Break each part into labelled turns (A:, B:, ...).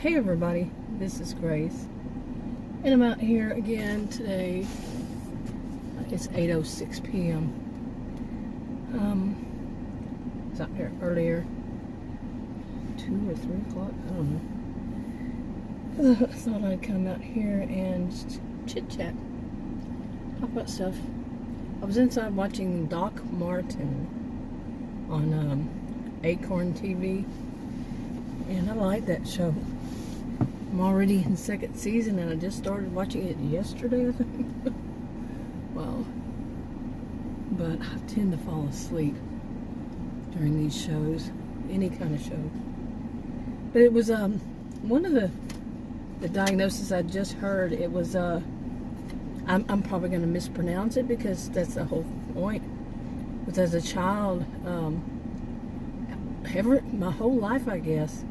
A: Hey everybody, this is Grace, and I'm out here again today. It's 8:06 p.m. I was out here earlier, 2 or 3 o'clock, I don't know. I thought I'd come out here and chit-chat, talk about stuff. I was inside watching Doc Martin on Acorn TV, and I like that show. I'm already in the 2nd season, and I just started watching it yesterday, I think. Well, but I tend to fall asleep during these shows, any kind of show. But it was one of the diagnoses I just heard. It was I'm probably going to mispronounce it because that's the whole point. But as a child, my whole life, I guess,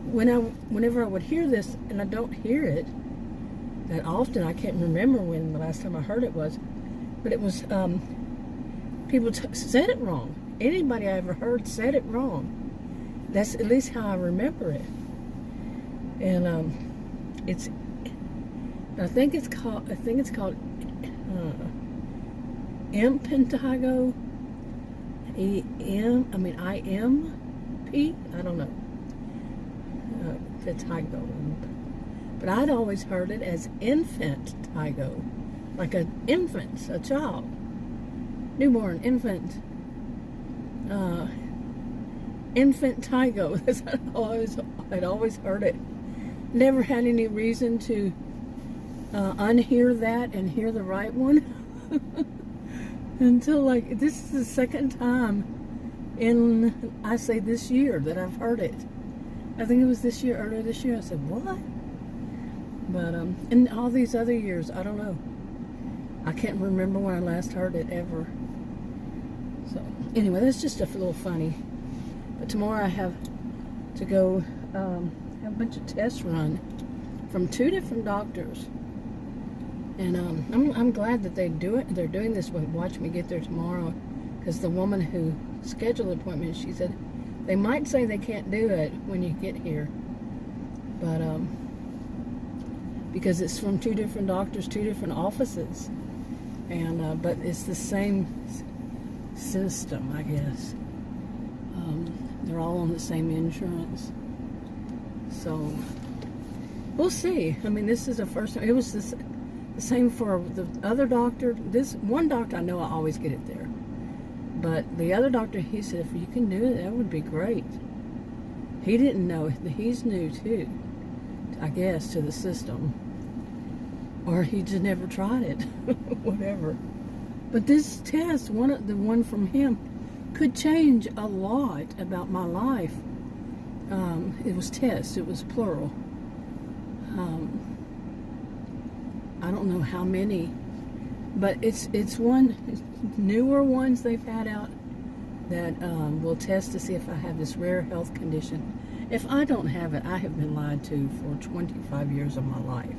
A: whenever I would hear this, and I don't hear it that often, I can't remember when the last time I heard it was, but it was, people said it wrong. Anybody I ever heard said it wrong. That's at least how I remember it. And I think it's called impetigo. IMP? I don't know. Impetigo. But I'd always heard it as infant-tigo. Like an infant, a child. Newborn, infant. Infant-tigo. That's how I'd always heard it. Never had any reason to unhear that and hear the right one. Until, like, this is the 2nd time in, I say, this year that I've heard it. I think it was this year, earlier this year. I said, what? But, in all these other years, I don't know. I can't remember when I last heard it, ever. So, anyway, that's just a little funny. But tomorrow I have to go have a bunch of tests run from 2 different doctors. And I'm glad that they do it. They're doing this. Watch me get there tomorrow, because the woman who scheduled the appointment, she said they might say they can't do it when you get here, but because it's from 2 different doctors, 2 different offices, and but it's the same system, I guess. They're all on the same insurance, so we'll see. I mean, this is the first time. It was the same for the other doctor. This one doctor, I know I always get it there. But the other doctor, he said, if you can do it, that would be great. He didn't know. He's new, too, I guess, to the system. Or he just never tried it. Whatever. But this test, the one from him, could change a lot about my life. It was tests. It was plural. I don't know how many, but it's newer ones they've had out that will test to see if I have this rare health condition. If I don't have it, I have been lied to for 25 years of my life.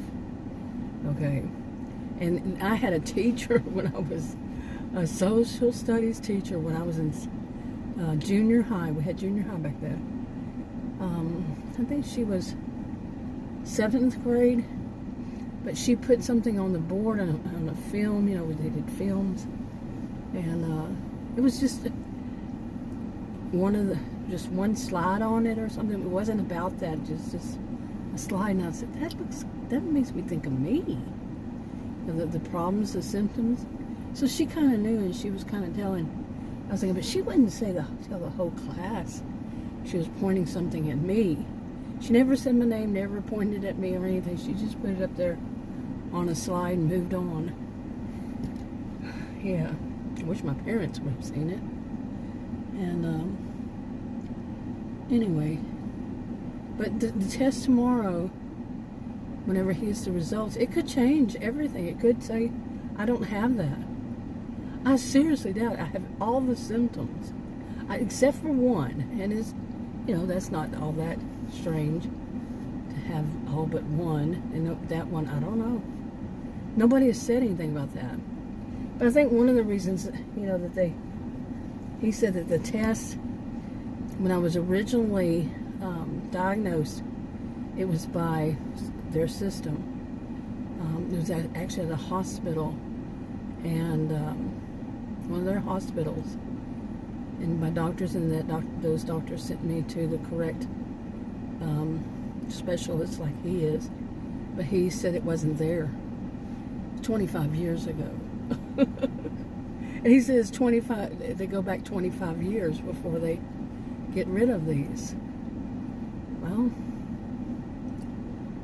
A: Okay, and I had a teacher when I was a social studies teacher when I was in junior high. We had junior high back then. I think she was 7th grade. But she put something on the board on a film, you know, they did films, and it was just one slide on it or something. It wasn't about that, just a slide. And I said, that makes me think of me, the problems, the symptoms. So she kind of knew, and she was kind of telling. I was thinking, but she wouldn't tell the whole class. She was pointing something at me. She never said my name, never pointed at me or anything. She just put it up there on a slide and moved on. Yeah, I wish my parents would have seen it. And anyway, but the test tomorrow, whenever he gets the results, it could change everything. It could say I don't have that. I seriously doubt. I have all the symptoms, except for one, and it's, you know, that's not all that strange to have all but one, and that one, I don't know. Nobody has said anything about that. But I think one of the reasons, you know, that he said that the test, when I was originally diagnosed, It was by their system. It was actually at a hospital, and one of their hospitals. And my doctors and those doctors sent me to the correct specialist, like he is. But he said it wasn't there. 25 years ago. And he says 25. They go back 25 years before they get rid of these. Well,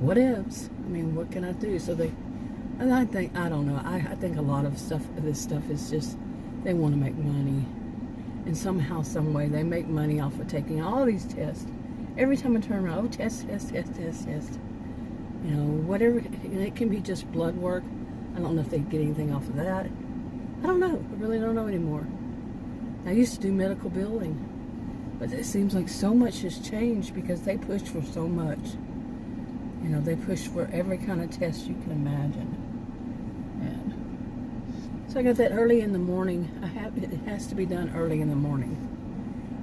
A: what ifs? I mean, what can I do? So and I don't know. I think a lot of this stuff is just, they want to make money. And somehow, some way, they make money off of taking all these tests. Every time I turn around, oh, test. You know, whatever. It can be just blood work. I don't know if they get anything off of that. I don't know. I really don't know anymore. I used to do medical billing. But it seems like so much has changed because they push for so much. You know, they push for every kind of test you can imagine. And so I got that early in the morning. It has to be done early in the morning.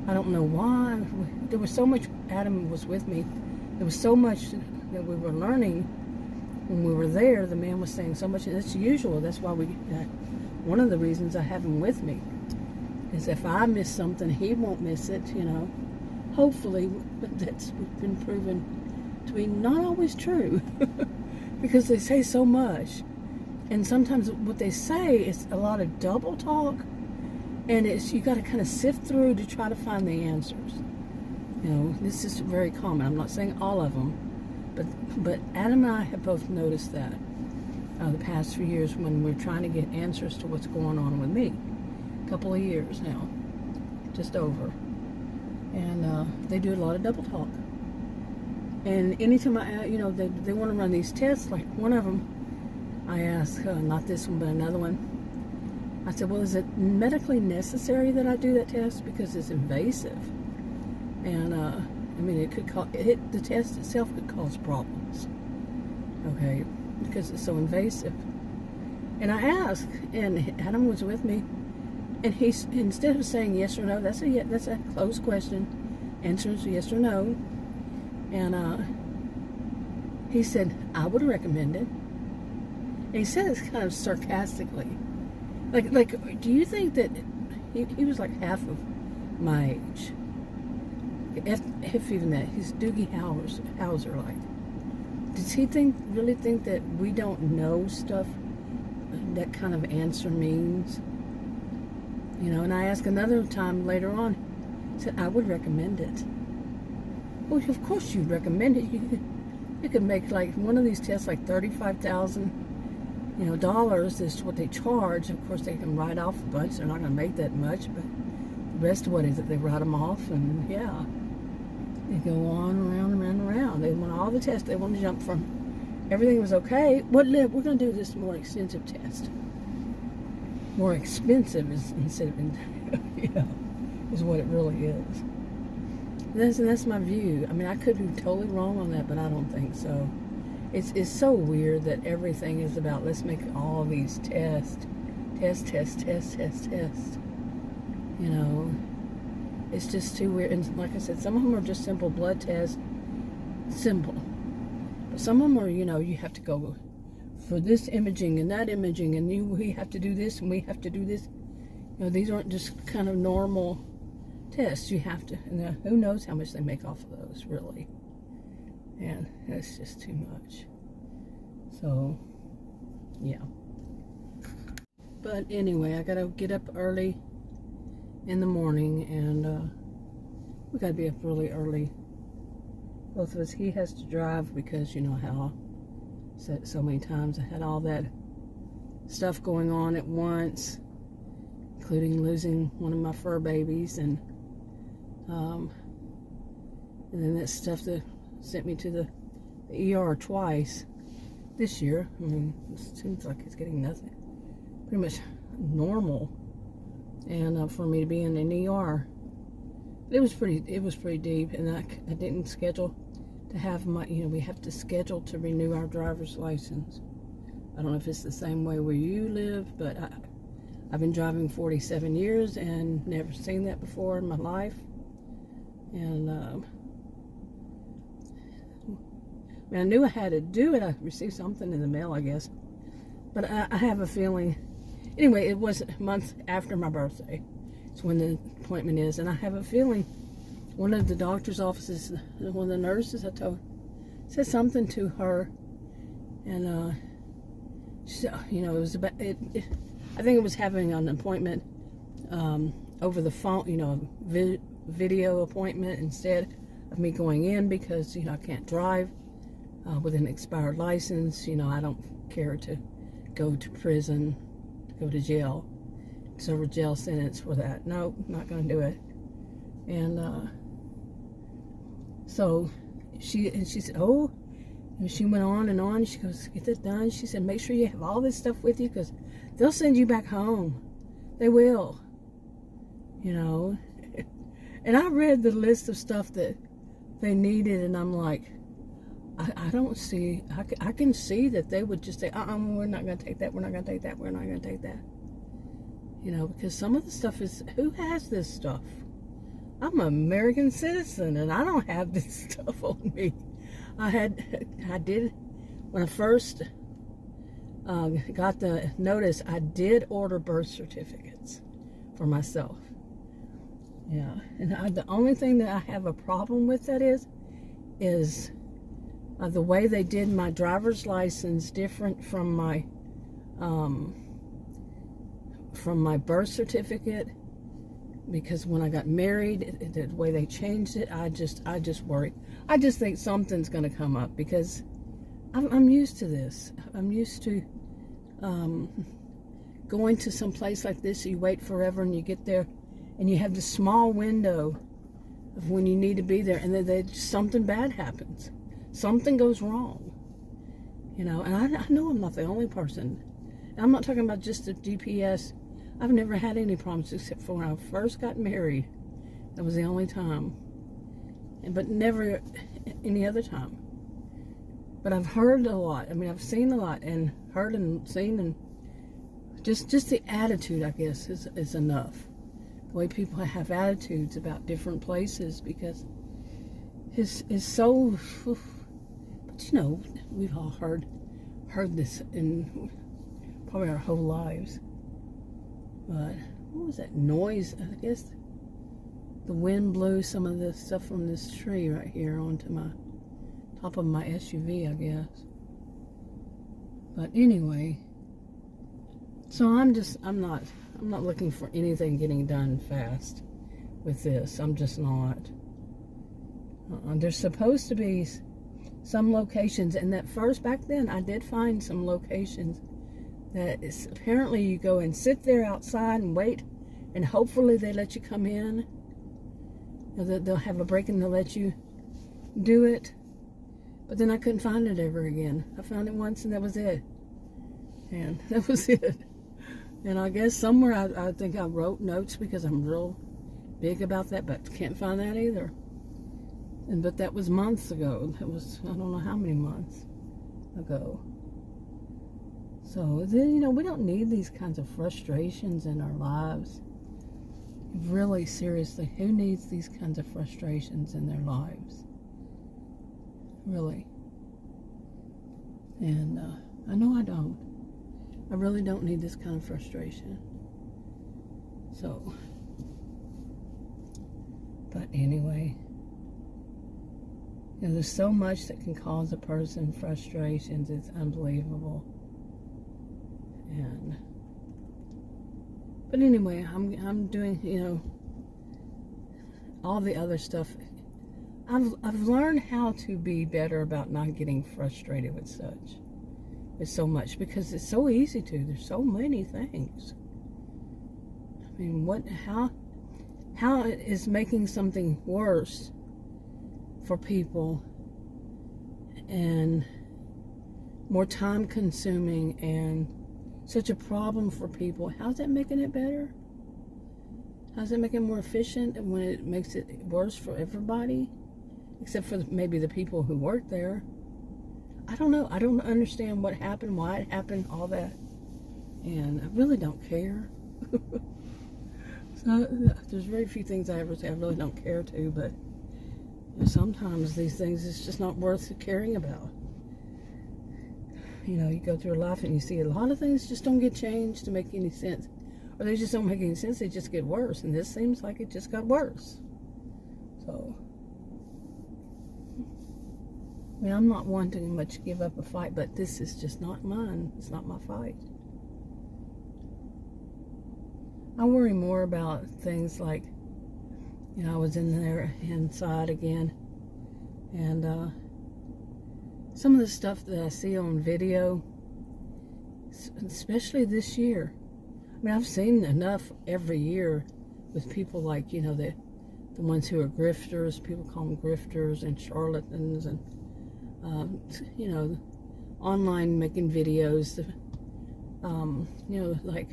A: I don't know why. There was so much. Adam was with me. There was so much that we were learning when we were there. The man was saying so much, and it's usual. That's why one of the reasons I have him with me is if I miss something, he won't miss it, you know. Hopefully, but that's been proven to be not always true because they say so much. And sometimes what they say is a lot of double talk, and you got to kind of sift through to try to find the answers. You know, this is very common. I'm not saying all of them, but Adam and I have both noticed that the past few years when we're trying to get answers to what's going on with me. A couple of years now, just over. And they do a lot of double talk. And anytime they want to run these tests, like one of them, I asked, not this one, but another one. I said, well, is it medically necessary that I do that test? Because it's invasive. And, I mean, the test itself could cause problems. Okay? Because it's so invasive. And I asked, and Adam was with me, and instead of saying yes or no, that's a closed question. Answer is yes or no. And, he said, I would recommend it. And he said it kind of sarcastically. Like, do you think that he was like half of my age? If even that. He's Doogie Howser like. Does he really think that we don't know stuff that kind of answer means? You know, and I asked another time later on, he said, I would recommend it. Well, of course you'd recommend it. You could make like one of these tests like $35,000. Dollars is what they charge. Of course, they can write off a bunch. They're not going to make that much, but the rest of what is it? They write them off, and yeah, they go on around and around and around. They want all the tests. They want to jump from everything was okay. We're going to do this more extensive test. More expensive is what it really is. That's my view. I mean, I could be totally wrong on that, but I don't think so. It's so weird that everything is about let's make all these tests. You know, it's just too weird. And like I said, some of them are just simple blood tests, simple. But some of them are, you have to go for this imaging and that imaging, and we have to do this and we have to do this. These aren't just kind of normal tests. You have to, and who knows how much they make off of those, really. And that's just too much. So, yeah. But anyway, I gotta get up early in the morning, and we gotta be up really early. Both of us. He has to drive because you know how I said so many times I had all that stuff going on at once, including losing one of my fur babies, and then that stuff that sent me to the ER twice this year. I mean, it seems like it's getting nothing, pretty much normal, and for me to be in an ER, it was pretty deep, and I didn't schedule to have my, we have to schedule to renew our driver's license. I don't know if it's the same way where you live, but I've been driving 47 years and never seen that before in my life, and mean, I knew I had to do it. I received something in the mail, I guess. But I have a feeling, anyway, it was a month after my birthday. It's when the appointment is. And I have a feeling one of the doctor's offices, one of the nurses I told, said something to her. And, she, you know, it was about, I think it was having an appointment over the phone, you know, video appointment instead of me going in because, you know, I can't drive with an expired license. You know, I don't care to go to prison, to go to jail, serve a jail sentence for that. No, I'm not going to do it. And so she said, oh, and she went on and on. She goes, get that done. She said, make sure you have all this stuff with you because they'll send you back home. They will, you know. And I read the list of stuff that they needed, and I'm like, I don't see, I can see that they would just say, we're not going to take that, we're not going to take that, we're not going to take that. You know, because some of the stuff is, who has this stuff? I'm an American citizen, and I don't have this stuff on me. I did, when I first got the notice, I did order birth certificates for myself. Yeah, and the only thing that I have a problem with that is the way they did my driver's license different from my birth certificate. Because when I got married, the way they changed it, I just worry. I just think something's going to come up because I'm used to this. I'm used to going to some place like this. You wait forever and you get there, and you have this small window of when you need to be there, and then something bad happens. Something goes wrong, you know. And I know I'm not the only person. And I'm not talking about just the GPS. I've never had any problems except for when I first got married. That was the only time. But never any other time. But I've heard a lot. I mean, I've seen a lot and heard and seen, and just the attitude, I guess, is enough. The way people have attitudes about different places, because it's so, but you know, we've all heard this in probably our whole lives. But what was that noise? I guess the wind blew some of the stuff from this tree right here onto my top of my SUV, I guess. But anyway, so I'm not looking for anything getting done fast with this. I'm just not. There's supposed to be some locations, and back then I did find some locations that is, apparently you go and sit there outside and wait, and hopefully they let you come in. They'll have a break and they'll let you do it. But then I couldn't find it ever again. I found it once and that was it. And that was it. And I guess somewhere I think I wrote notes because I'm real big about that, but can't find that either. But that was months ago. That was, I don't know how many months ago. So then, you know, we don't need these kinds of frustrations in our lives. Really, seriously, who needs these kinds of frustrations in their lives? Really. And I know I don't. I really don't need this kind of frustration. So, but anyway, you know, there's so much that can cause a person frustrations. It's unbelievable. But anyway, I'm doing, you know, all the other stuff. I've learned how to be better about not getting frustrated with so much, because it's so easy to. There's so many things. I mean, how it is making something worse for people and more time consuming and such a problem for people. How's that making it better? How's it making it more efficient when it makes it worse for everybody? Except for maybe the people who work there. I don't know. I don't understand what happened, why it happened, all that. And I really don't care. So there's very few things I ever say I really don't care to, but you know, sometimes these things it's just not worth caring about. you know, you go through life and you see a lot of things just don't get changed to make any sense. Or they just don't make any sense, they just get worse. And this seems like it just got worse. So, I mean, I'm not one to much give up a fight, but this is just not mine. It's not my fight. I worry more about things like, you know, I was in there inside again, and some of the stuff that I see on video, especially this year. I mean, I've seen enough every year with people like, you know, the ones who are grifters, people call them grifters and charlatans, and, you know, online making videos, you know, like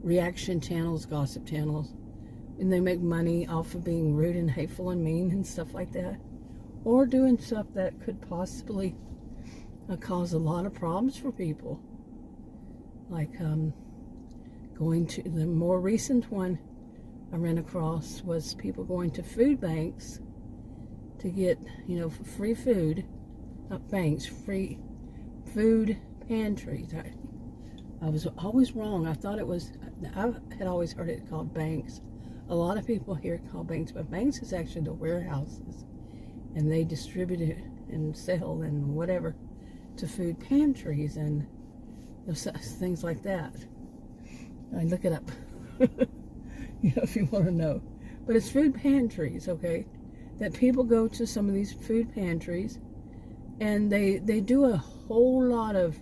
A: reaction channels, gossip channels, and they make money off of being rude and hateful and mean and stuff like that, or doing stuff that could possibly cause a lot of problems for people, like going to, the more recent one I ran across was people going to food banks to get, you know, free food, not banks, free food pantries. I was always wrong. I thought it was, I had always heard it called banks. A lot of people here call banks, but banks is actually the warehouses, and they distribute it and sell and whatever to food pantries and, you know, things like that. I look it up, you know, if you want to know. But it's food pantries, okay, that people go to some of these food pantries, and they do a whole lot of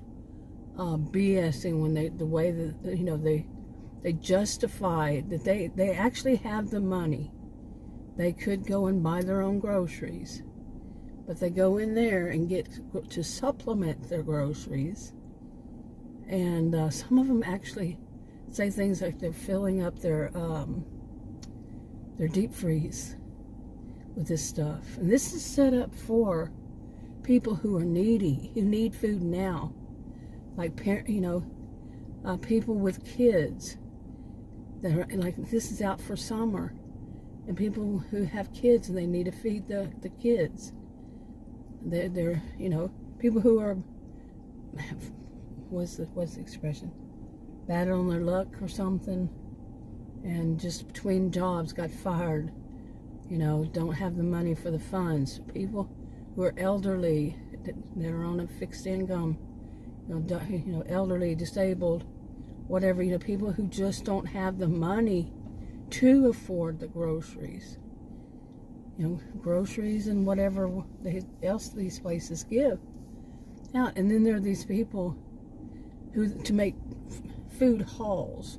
A: BSing when the way that, you know, they justify that they actually have the money. They could go and buy their own groceries, but they go in there and get to supplement their groceries. And some of them actually say things like they're filling up their deep freeze with this stuff. And this is set up for people who are needy, who need food now, like you know, people with kids that are like, this is out for summer, and people who have kids and they need to feed the kids. They're you know, people who are, what's the expression, bad on their luck or something, and just between jobs got fired, you know, don't have the money for the funds. People who are elderly, that are on a fixed income, you know, elderly, disabled, whatever, you know, people who just don't have the money to afford the groceries, you know, groceries and whatever else these places give out. And then there are these people who, to make food hauls,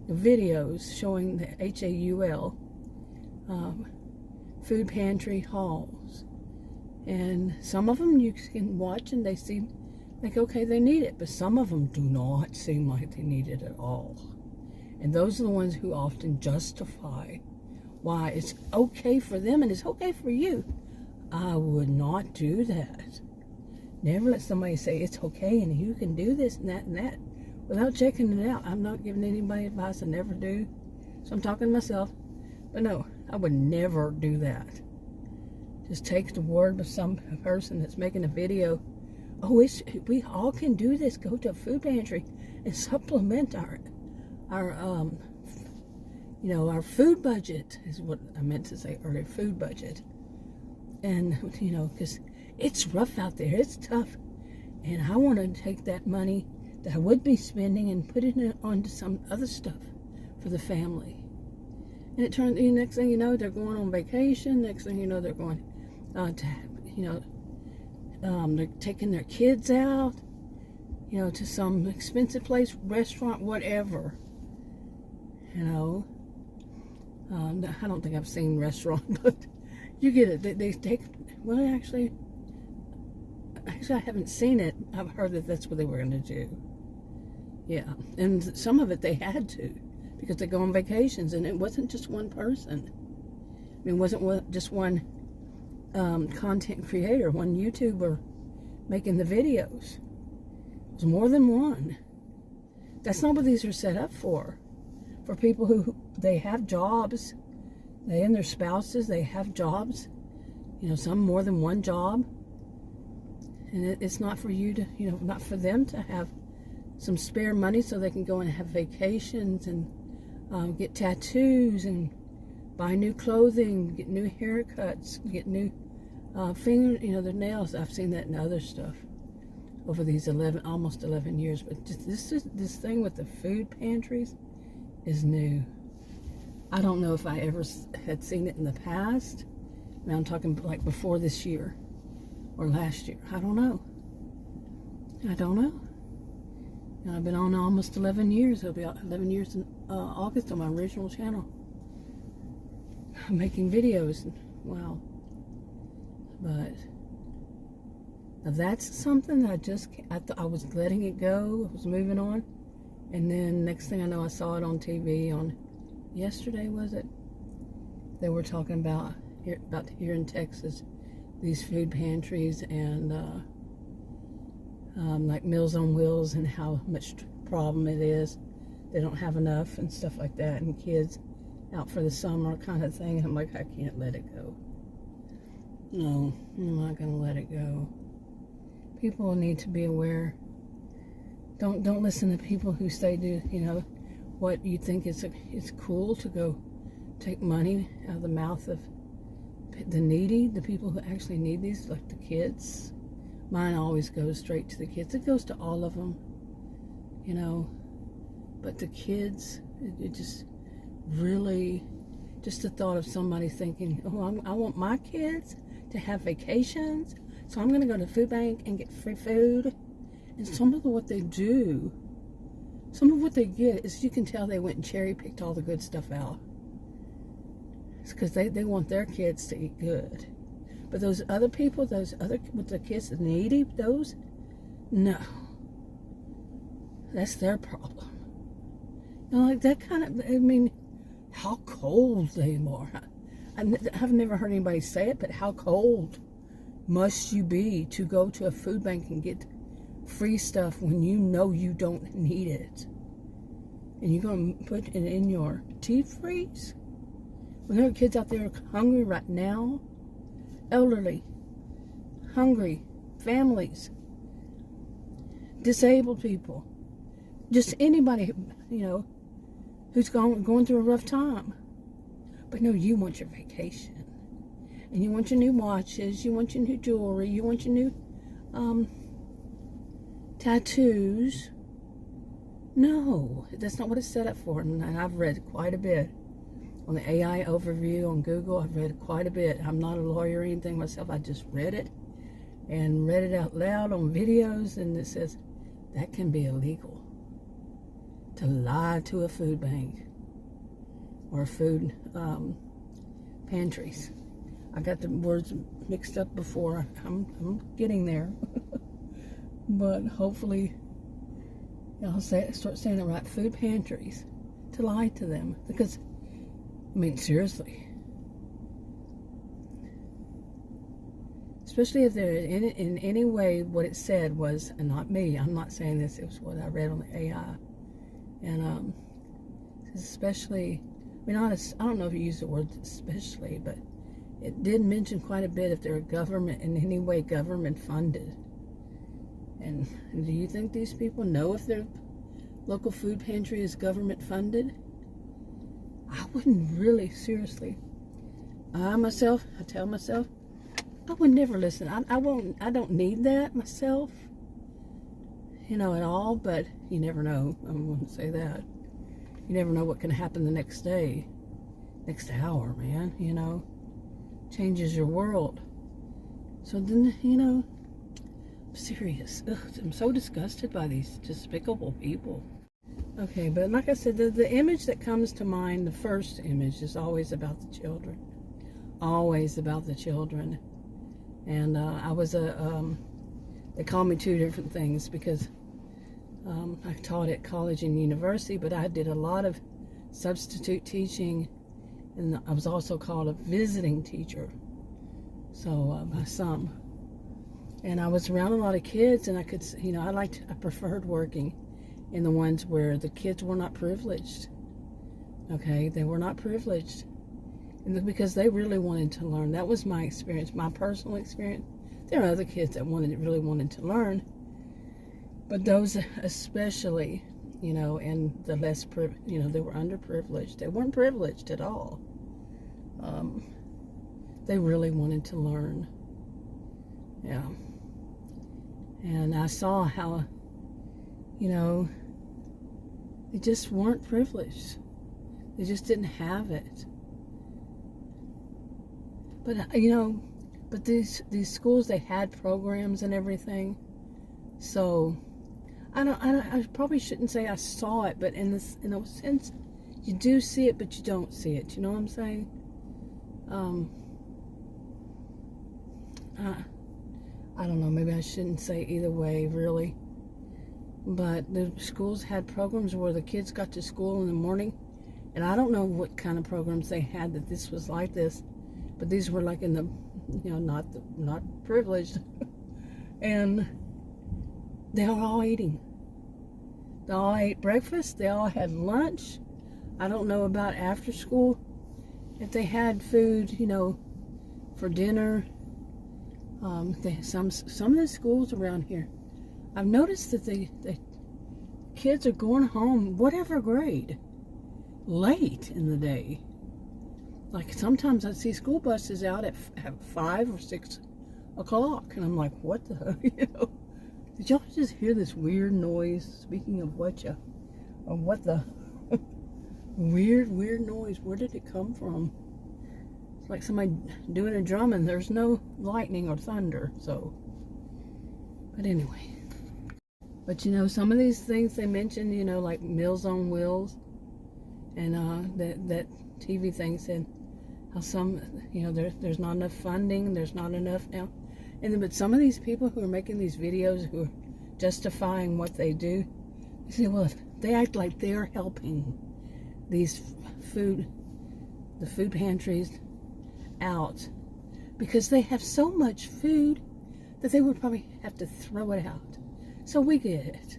A: videos showing the HAUL, food pantry hauls. And some of them you can watch and they seem like, okay, they need it, but some of them do not seem like they need it at all. And those are the ones who often justify why it's okay for them and it's okay for you. I would not do that. Never let somebody say it's okay and you can do this and that without checking it out. I'm not giving anybody advice, I never do. So I'm talking to myself. But no, I would never do that. Just take the word of some person that's making a video. Oh, we all can do this. Go to a food pantry and supplement our you know, our food budget is what I meant to say earlier, food budget. And, you know, because it's rough out there, it's tough. And I want to take that money that I would be spending and put it onto some other stuff for the family. And it turns, the next thing you know, they're going on vacation. Next thing you know, they're going to, you know, they're taking their kids out, you know, to some expensive place, restaurant, whatever. You know, I don't think I've seen restaurant, but you get it. They take, well, actually, I haven't seen it. I've heard that that's what they were going to do. Yeah, and some of it they had to, because they go on vacations, and it wasn't just one person. I mean, it wasn't just one content creator, one YouTuber making the videos. It was more than one. That's not what these are set up for. For people who, they have jobs, they and their spouses, they have jobs, you know, some more than one job, And it's not for you to, not for them to have some spare money so they can go and have vacations and get tattoos and buy new clothing, get new haircuts, get new their nails. I've seen that in other stuff over these almost 11 years. But just this thing with the food pantries is new. I don't know if I ever had seen it in the past. Now I'm talking like before this year or last year. I don't know. I've been on almost 11 years. It'll be 11 years in August on my original channel. I'm making videos. Wow. But that's something that I was letting it go. I was moving on. And then next thing I know, I saw it on TV on yesterday, was it? They were talking about here in Texas, these food pantries and like Meals on Wheels and how much problem it is. They don't have enough and stuff like that, and kids out for the summer kind of thing. And I'm like, I can't let it go. No, I'm not gonna let it go. People need to be aware. Don't listen to people who say what you think is cool to go take money out of the mouth of the needy, the people who actually need these, like the kids. Mine always goes straight to the kids. It goes to all of them, but the kids, it just really, just the thought of somebody thinking, oh, I want my kids to have vacations, so I'm going to go to the food bank and get free food. And some of what they do, some of what they get is, you can tell they went and cherry picked all the good stuff out. It's because they want their kids to eat good. But those other people, with the kids that needy, no. That's their problem. Like that kind of, how cold they are. I've never heard anybody say it, but how cold must you be to go to a food bank and get free stuff when you know you don't need it? And you're going to put it in your deep freeze? When there are kids out there hungry right now, elderly, hungry, families, disabled people, just anybody, who's going through a rough time. But no, you want your vacation. And you want your new watches, you want your new jewelry, you want your new tattoos. No, that's not what it's set up for. And I've read quite a bit on the AI overview on Google. I've read quite a bit. I'm not a lawyer or anything myself. I just read it and read it out loud on videos, and it says that can be illegal to lie to a food bank or food pantries. I got the words mixed up before. I'm getting there. But hopefully I'll start saying it right. Food pantries, to lie to them. Because, seriously. Especially if they're in any way, what it said was, and not me, I'm not saying this, it was what I read on the AI. And especially, I don't know if you use the word especially, but it did mention quite a bit if they're government, in any way government funded. And do you think these people know if their local food pantry is government funded? I wouldn't really, seriously. I tell myself, I would never listen. I don't need that myself, at all, but you never know. I wouldn't say that. You never know what can happen the next day, next hour, man, changes your world. So then, I'm serious. Ugh, I'm so disgusted by these despicable people. Okay, but like I said, the image that comes to mind, the first image, is always about the children. Always about the children. And I was they call me two different things because I taught at college and university, but I did a lot of substitute teaching, and I was also called a visiting teacher, so by some. And I was around a lot of kids, and I could, I preferred working in the ones where the kids were not privileged. Okay, they were not privileged, and because they really wanted to learn. That was my experience, my personal experience. There are other kids that really wanted to learn, but those especially, you know, and the less, you know, they were underprivileged. They weren't privileged at all. They really wanted to learn. Yeah. And I saw how, you know, they just weren't privileged. They just didn't have it. But, you know, but these schools, they had programs and everything. So, I probably shouldn't say I saw it, but in a sense, you do see it, but you don't see it. You know what I'm saying? I don't know, maybe I shouldn't say either way, really. But the schools had programs where the kids got to school in the morning, and I don't know what kind of programs they had that this was like this, but these were like in the, you know, not privileged, and they were all eating. They all ate breakfast. They all had lunch. I don't know about after school, if they had food, you know, for dinner. Some of the schools around here, I've noticed that the kids are going home, whatever grade, late in the day. Like sometimes I see school buses out at 5 or 6 o'clock, and I'm like, what the, you know? Did y'all just hear this weird noise? Speaking of what the weird noise, where did it come from? It's like somebody doing a drum, and there's no lightning or thunder, so. But anyway. But you know, some of these things they mentioned, you know, like Meals on Wheels, and that TV thing said how some, you know, there's not enough funding, there's not enough now. And then, but some of these people who are making these videos, who are justifying what they do, they say, well, if they act like they're helping these the food pantries out, because they have so much food that they would probably have to throw it out. So we get it.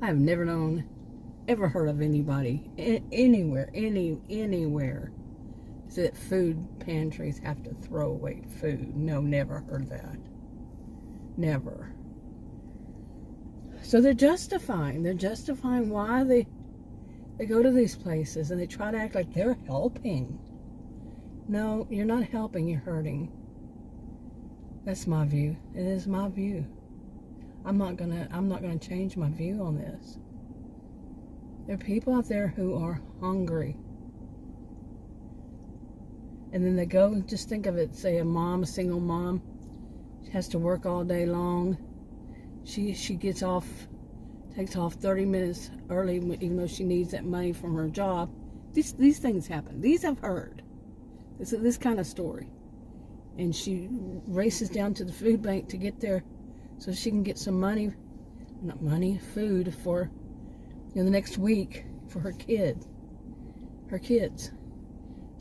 A: I've never ever heard of anybody anywhere that food pantries have to throw away food. No, never heard that. Never. So they're justifying why they go to these places, and they try to act like they're helping. No, you're not helping, you're hurting. That's my view. It is my view. I'm not gonna change my view on this. There are people out there who are hungry. And then they go, just think of it, say a single mom, she has to work all day long. She takes off 30 minutes early, even though she needs that money from her job. These things happen. These I've heard. This kind of story. And she races down to the food bank to get there so she can get some food for, you know, the next week for her kids.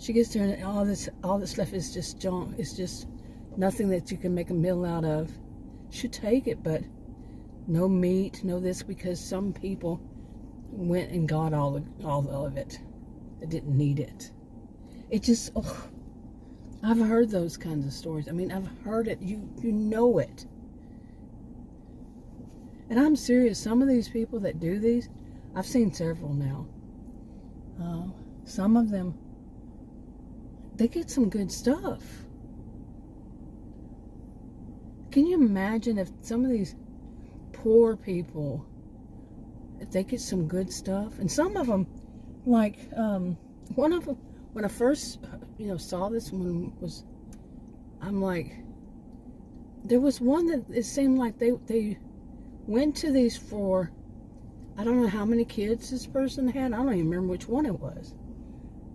A: She gets there, and all this stuff is just junk. It's just nothing that you can make a meal out of. Should take it, but no meat, no this, because some people went and got all of it. They didn't need it. It just, I've heard those kinds of stories. I mean, I've heard it. You know it. And I'm serious. Some of these people that do these, I've seen several now. Some of them, they get some good stuff. Can you imagine if some of these poor people, if they get some good stuff? And some of them, like one of them, when I first, you know, saw this one, I'm like, there was one that it seemed like they went to these for, I don't know how many kids this person had. I don't even remember which one it was.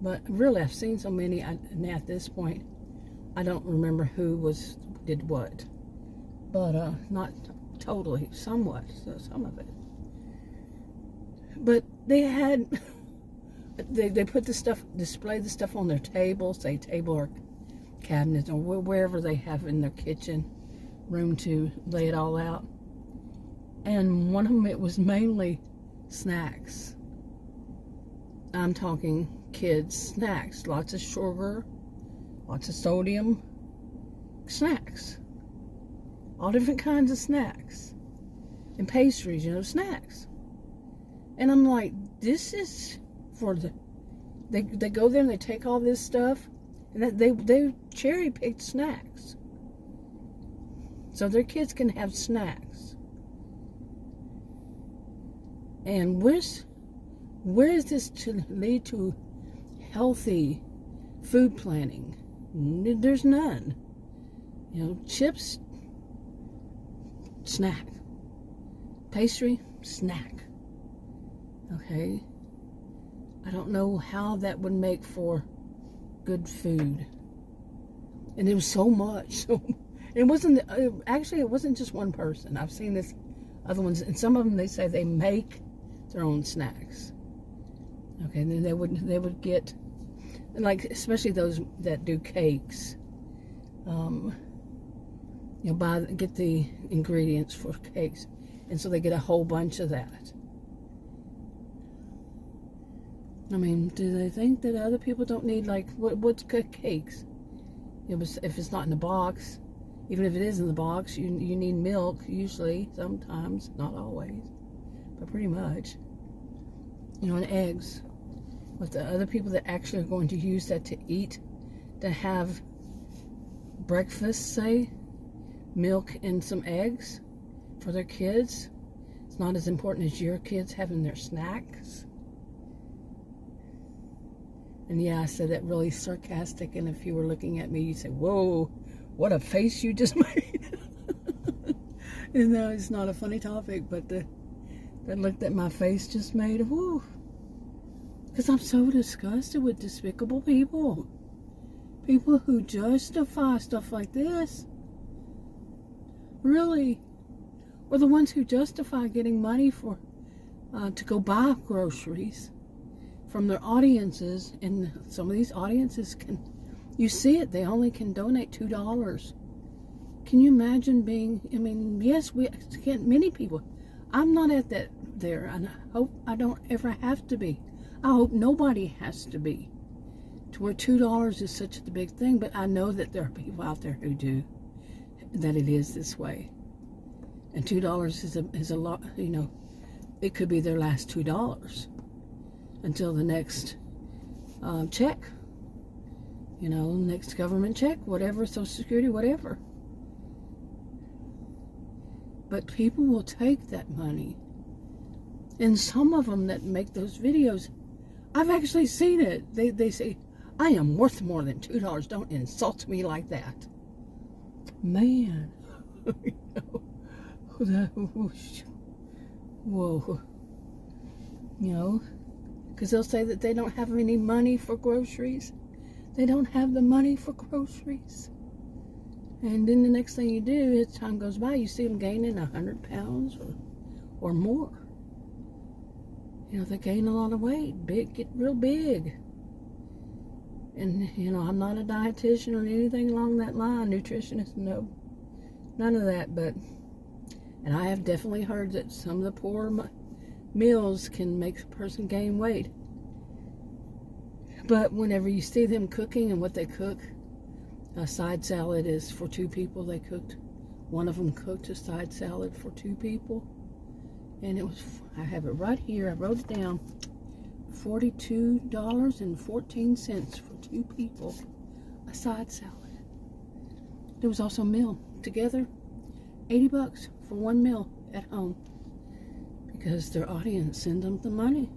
A: But really, I've seen so many, and at this point, I don't remember who did what. But not totally, somewhat, so some of it. But they had, they put the stuff, display the stuff on their table, say table or cabinet, or wherever they have in their kitchen room to lay it all out. And one of them, it was mainly snacks. I'm talking kids snacks, lots of sugar, lots of sodium, snacks. All different kinds of snacks. And pastries, snacks. And I'm like, this is for the... They go there and they take all this stuff, and they cherry-picked snacks. So their kids can have snacks. And where is this to lead to healthy food planning? There's none. Chips, snack. Pastry, snack. Okay? I don't know how that would make for good food. And there was so much. So it wasn't just one person. I've seen this other ones, and some of them, they say they make their own snacks. Okay, and then they would get, and like, especially those that do cakes, get the ingredients for cakes, and so they get a whole bunch of that. I mean, do they think that other people don't need, like, what's good cakes? If it's not in the box, even if it is in the box, you need milk, usually, sometimes, not always, but pretty much. And eggs. But the other people that actually are going to use that to eat, to have breakfast, say, milk and some eggs for their kids, it's not as important as your kids having their snacks. And yeah, I said that really sarcastic, and if you were looking at me, you'd say, whoa, what a face you just made. And no, it's not a funny topic, but that look that my face just made, whoo. Because I'm so disgusted with despicable people. People who justify stuff like this. Really. Or the ones who justify getting money for to go buy groceries from their audiences. And some of these audiences you see it, they only can donate $2. Can you imagine yes, many people. I'm not at that there, and I hope I don't ever have to be. I hope nobody has to be. To where $2 is such a big thing, but I know that there are people out there who do, that it is this way. And $2 is a lot, it could be their last $2 until the next check, next government check, whatever, Social Security, whatever. But people will take that money. And some of them that make those videos, I've actually seen it. They say, I am worth more than $2. Don't insult me like that. Man. Whoa. Because they'll say that they don't have any money for groceries. They don't have the money for groceries. And then the next thing you do, as time goes by, you see them gaining 100 pounds or more. They gain a lot of weight, get real big. And, I'm not a dietitian or anything along that line, nutritionist, no. None of that, and I have definitely heard that some of the poor meals can make a person gain weight. But whenever you see them cooking and what they cook, a side salad is for 2 people. One of them cooked a side salad for 2 people. And I have it right here, I wrote it down, $42.14 for 2 people, a side salad. There was also a meal together, $80 for one meal at home, because their audience sent them the money.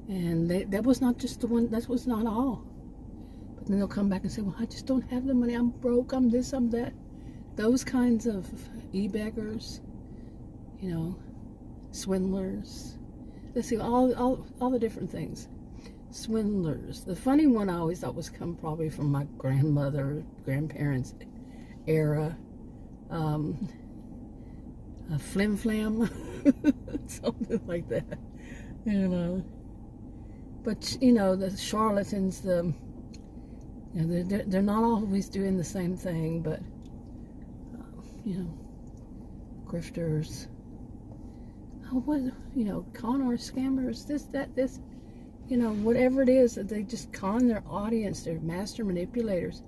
A: And that was not just the one, that was not all. But then they'll come back and say, well, I just don't have the money, I'm broke, I'm this, I'm that. Those kinds of e-beggars, swindlers. Let's see, all the different things. Swindlers. The funny one I always thought was come probably from my grandparents' era. Flim flam, something like that. But the charlatans, they're not always doing the same thing, but grifters. Con artists, scammers, this, whatever it is, that they just con their audience. They're master manipulators.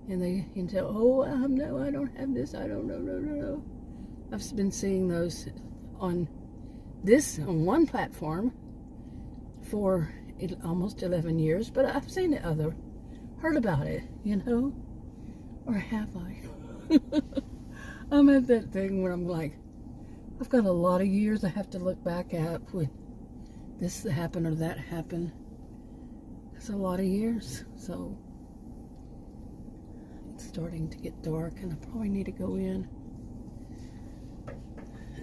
A: And they can tell, oh, no, I don't have this, I don't know, no. I've been seeing those on one platform for almost 11 years, but I've seen it heard about it, you know? Or have I? I'm at that thing where I'm like, I've got a lot of years I have to look back at when this happened or that happened. It's a lot of years, so it's starting to get dark and I probably need to go in.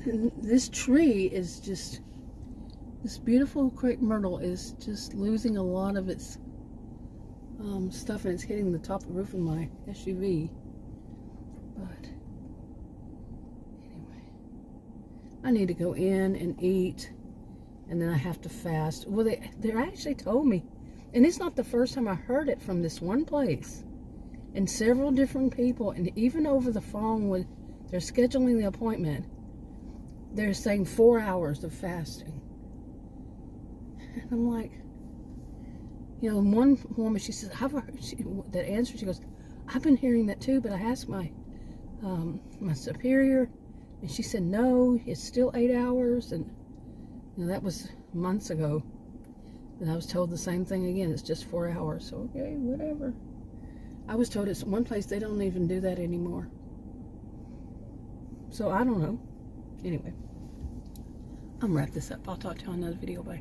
A: And this tree is just, this beautiful crepe myrtle is just losing a lot of its stuff, and it's hitting the top of the roof of my SUV. But anyway, I need to go in and eat, and then I have to fast. Well, they actually told me, and it's not the first time I heard it from this one place, and several different people, and even over the phone when they're scheduling the appointment, they're saying 4 hours of fasting. And I'm like, you know, one woman, she says, that answer, she goes, I've been hearing that too, but I asked my superior, and she said, no, it's still 8 hours. And you know, that was months ago. And I was told the same thing again, it's just 4 hours. So, okay, whatever. I was told it's one place they don't even do that anymore. So, I don't know. Anyway, I'm wrap this up. I'll talk to you on another video. Bye.